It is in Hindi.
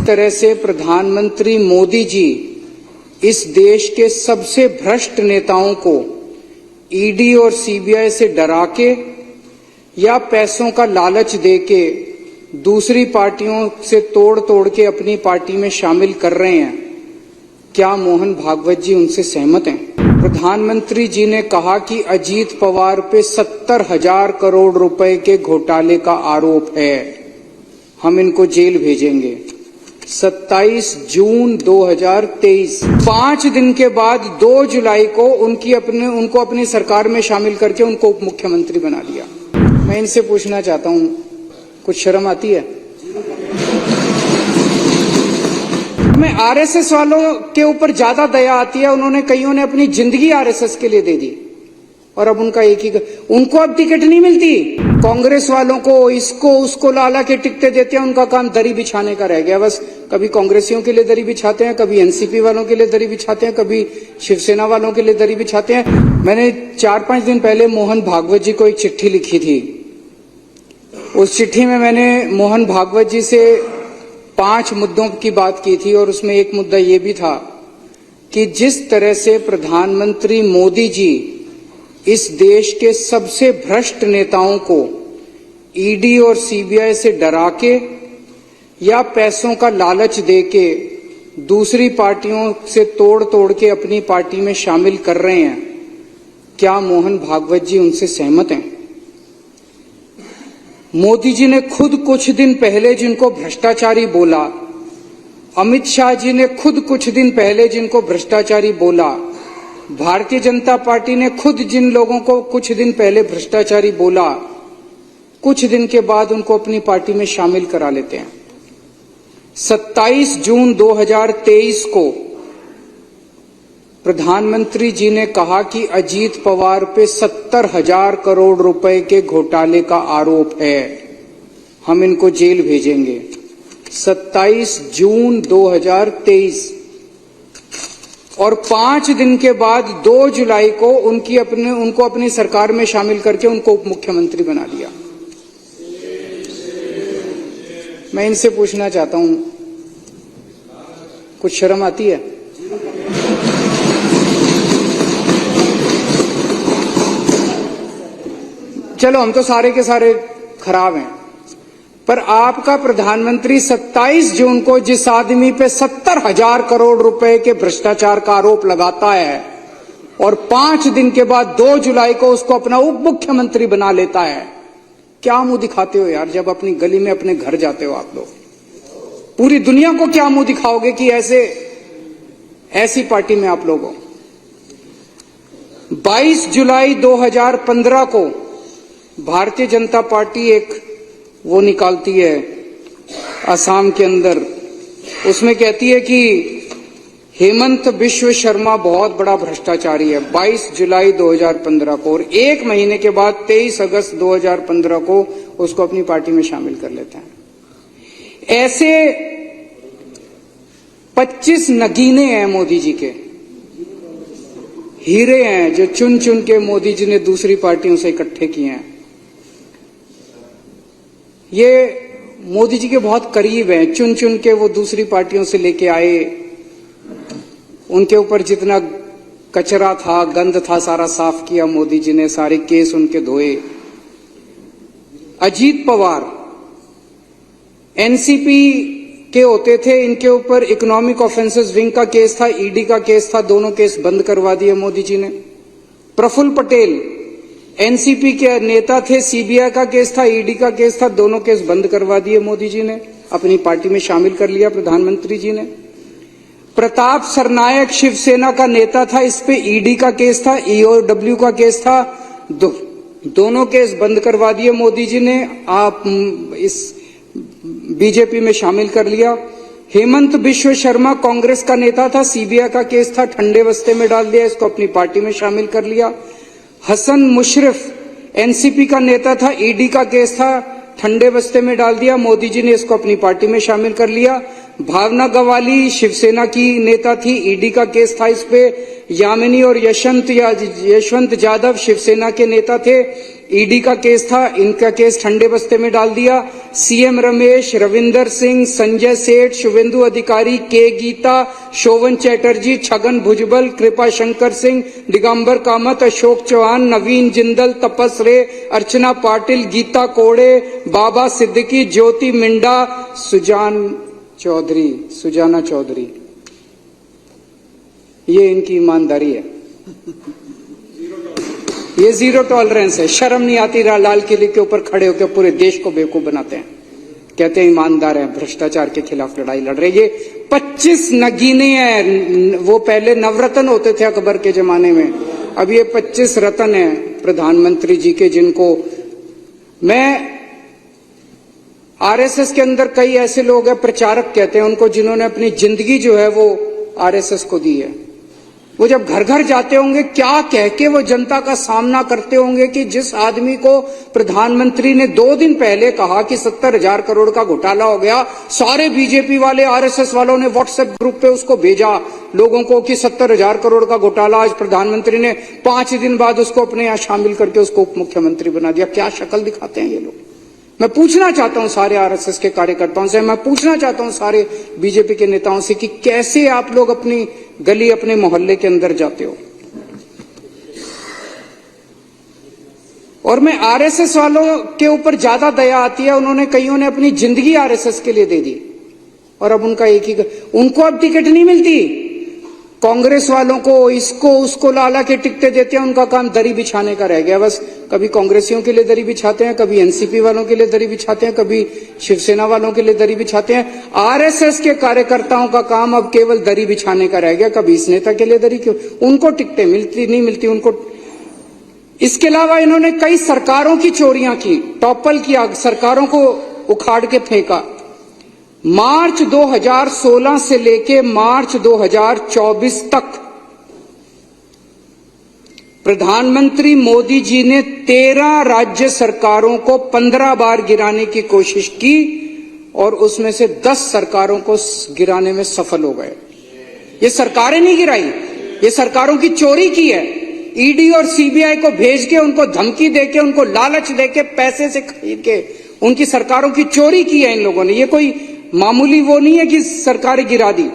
तरह से प्रधानमंत्री मोदी जी इस देश के सबसे भ्रष्ट नेताओं को ईडी और सीबीआई से डरा के या पैसों का लालच देके दूसरी पार्टियों से तोड़ के अपनी पार्टी में शामिल कर रहे हैं, क्या मोहन भागवत जी उनसे सहमत हैं? प्रधानमंत्री जी ने कहा कि अजीत पवार पे 70,000 करोड़ रुपए के घोटाले का आरोप है, हम इनको जेल भेजेंगे। 27 जून 2023, 5 दिन के बाद 2 जुलाई को उनको अपनी सरकार में शामिल करके उनको उप मुख्यमंत्री बना दिया। मैं इनसे पूछना चाहता हूं, कुछ शर्म आती है? मैं आरएसएस वालों के ऊपर ज्यादा दया आती है। कईयों ने अपनी जिंदगी आरएसएस के लिए दे दी और अब उनको अब टिकट नहीं मिलती। कांग्रेस वालों को इसको उसको लाला के टिकटें देते हैं, उनका काम दरी बिछाने का रह गया बस। कभी कांग्रेसियों के लिए दरी बिछाते हैं, कभी एनसीपी वालों के लिए दरी बिछाते हैं, कभी शिवसेना वालों के लिए दरी बिछाते हैं। मैंने 4-5 दिन पहले मोहन भागवत जी को एक चिट्ठी लिखी थी। उस चिट्ठी में मैंने मोहन भागवत जी से 5 मुद्दों की बात की थी और उसमें एक मुद्दा ये भी था कि जिस तरह से प्रधानमंत्री मोदी जी इस देश के सबसे भ्रष्ट नेताओं को ईडी और सीबीआई से डरा के या पैसों का लालच देके दूसरी पार्टियों से तोड़ के अपनी पार्टी में शामिल कर रहे हैं, क्या मोहन भागवत जी उनसे सहमत हैं? मोदी जी ने खुद कुछ दिन पहले जिनको भ्रष्टाचारी बोला, अमित शाह जी ने खुद कुछ दिन पहले जिनको भ्रष्टाचारी बोला, भारतीय जनता पार्टी ने खुद जिन लोगों को कुछ दिन पहले भ्रष्टाचारी बोला, कुछ दिन के बाद उनको अपनी पार्टी में शामिल करा लेते हैं। 27 जून 2023 को प्रधानमंत्री जी ने कहा कि अजीत पवार पे 70,000 करोड़ रुपए के घोटाले का आरोप है, हम इनको जेल भेजेंगे। 27 जून 2023 और 5 दिन के बाद 2 जुलाई को उनको अपनी सरकार में शामिल करके उनको उप मुख्यमंत्री बना दिया। मैं इनसे पूछना चाहता हूं, कुछ शर्म आती है? चलो हम तो सारे के सारे खराब हैं, पर आपका प्रधानमंत्री 27 जून को जिस आदमी पे 70,000 करोड़ रुपए के भ्रष्टाचार का आरोप लगाता है और 5 दिन के बाद 2 जुलाई को उसको अपना उप मुख्यमंत्री बना लेता है, क्या मुंह दिखाते हो यार? जब अपनी गली में अपने घर जाते हो आप लोग, पूरी दुनिया को क्या मुंह दिखाओगे कि ऐसी पार्टी में आप लोग हो? 22 जुलाई 2015 को भारतीय जनता पार्टी एक वो निकालती है असम के अंदर, उसमें कहती है कि हेमंत बिश्व शर्मा बहुत बड़ा भ्रष्टाचारी है। 22 जुलाई 2015 को, और 1 महीने के बाद 23 अगस्त 2015 को उसको अपनी पार्टी में शामिल कर लेते हैं। ऐसे 25 नगीने हैं मोदी जी के, हीरे हैं जो चुन चुन के मोदी जी ने दूसरी पार्टियों से इकट्ठे किए हैं। ये मोदी जी के बहुत करीब हैं, चुन चुन के वो दूसरी पार्टियों से लेके आए, उनके ऊपर जितना कचरा था, गंद था, सारा साफ किया मोदी जी ने, सारे केस उनके धोए। अजीत पवार एनसीपी के होते थे, इनके ऊपर इकोनॉमिक ऑफेंसेस विंग का केस था, ईडी का केस था, दोनों केस बंद करवा दिए मोदी जी ने। प्रफुल्ल पटेल एनसीपी के नेता थे, सीबीआई का केस था, ईडी का केस था, दोनों केस बंद करवा दिए मोदी जी ने, अपनी पार्टी में शामिल कर लिया प्रधानमंत्री जी ने। प्रताप सरनायक शिवसेना का नेता था, इस पे ईडी का केस था, ईओडब्ल्यू का केस था, दोनों केस बंद करवा दिए मोदी जी ने, आप इस बीजेपी में शामिल कर लिया। हेमंत बिश्व शर्मा कांग्रेस का नेता था, सीबीआई का केस था, ठंडे बस्ते में डाल दिया, इसको अपनी पार्टी में शामिल कर लिया। हसन मुशर्रफ एनसीपी का नेता था, ईडी का केस था, ठंडे बस्ते में डाल दिया, मोदी जी ने इसको अपनी पार्टी में शामिल कर लिया। भावना गवाली शिवसेना की नेता थी, ईडी का केस था इस पे। यामिनी और यशवंत यादव शिवसेना के नेता थे, ईडी का केस था, इनका केस ठंडे बस्ते में डाल दिया। सीएम रमेश, रविंदर सिंह, संजय सेठ, शुभेंदु अधिकारी, के गीता, शोभन चैटर्जी, छगन भुजबल, कृपा शंकर सिंह, दिगंबर कामत, अशोक चौहान, नवीन जिंदल, तपस रे, अर्चना पाटिल, गीता कोड़े, बाबा सिद्दीकी, ज्योति मिंडा, सुजाना चौधरी, ये इनकी ईमानदारी है। ये जीरो टॉलरेंस है। शर्म नहीं आती लाल किले के ऊपर खड़े होकर पूरे देश को बेवकूफ बनाते हैं, कहते हैं ईमानदार है, भ्रष्टाचार के खिलाफ लड़ाई लड़ रहे। ये 25 नगीने हैं। वो पहले नवरत्न होते थे अकबर के जमाने में, अब ये 25 रत्न है प्रधानमंत्री जी के, जिनको मैं आरएसएस के अंदर कई ऐसे लोग हैं, प्रचारक कहते हैं उनको, जिन्होंने अपनी जिंदगी जो है वो आरएसएस को दी है। वो जब घर घर जाते होंगे, क्या कह के वो जनता का सामना करते होंगे कि जिस आदमी को प्रधानमंत्री ने 2 दिन पहले कहा कि 70,000 करोड़ का घोटाला हो गया, सारे बीजेपी वाले, आरएसएस वालों ने व्हाट्सएप ग्रुप पे उसको भेजा लोगों को कि 70,000 करोड़ का घोटाला। आज प्रधानमंत्री ने 5 दिन बाद उसको अपने यहां शामिल करके उसको उप मुख्यमंत्री बना दिया। क्या शक्ल दिखाते हैं ये लोग। मैं पूछना चाहता हूं सारे आरएसएस के कार्यकर्ताओं से, मैं पूछना चाहता हूं सारे बीजेपी के नेताओं से कि कैसे आप लोग अपनी गली, अपने मोहल्ले के अंदर जाते हो। और मैं आरएसएस वालों के ऊपर ज्यादा दया आती है, उन्होंने कईयों ने अपनी जिंदगी आरएसएस के लिए दे दी और अब उनका एक ही, उनको अब टिकट नहीं मिलती। कांग्रेस वालों को इसको उसको लाला के टिकटें देते हैं, उनका काम दरी बिछाने का रह गया बस। कभी कांग्रेसियों के लिए दरी बिछाते हैं, कभी एनसीपी वालों के लिए दरी बिछाते हैं, कभी शिवसेना वालों के लिए दरी बिछाते हैं। आरएसएस के कार्यकर्ताओं का काम अब केवल दरी बिछाने का रह गया। कभी इस नेता के लिए दरी, क्यों उनको टिकटें मिलती नहीं मिलती उनको। इसके अलावा इन्होंने कई सरकारों की चोरियां की, टॉपल किया, सरकारों को उखाड़ के फेंका। मार्च 2016 से लेके मार्च 2024 तक प्रधानमंत्री मोदी जी ने 13 राज्य सरकारों को 15 बार गिराने की कोशिश की और उसमें से 10 सरकारों को गिराने में सफल हो गए। ये सरकारें नहीं गिराई, ये सरकारों की चोरी की है। ईडी और सीबीआई को भेज के, उनको धमकी देके, उनको लालच देके, पैसे से खरीद के उनकी सरकारों की चोरी की है इन लोगों ने। ये कोई मामूली वो नहीं है कि सरकारें गिरा दी।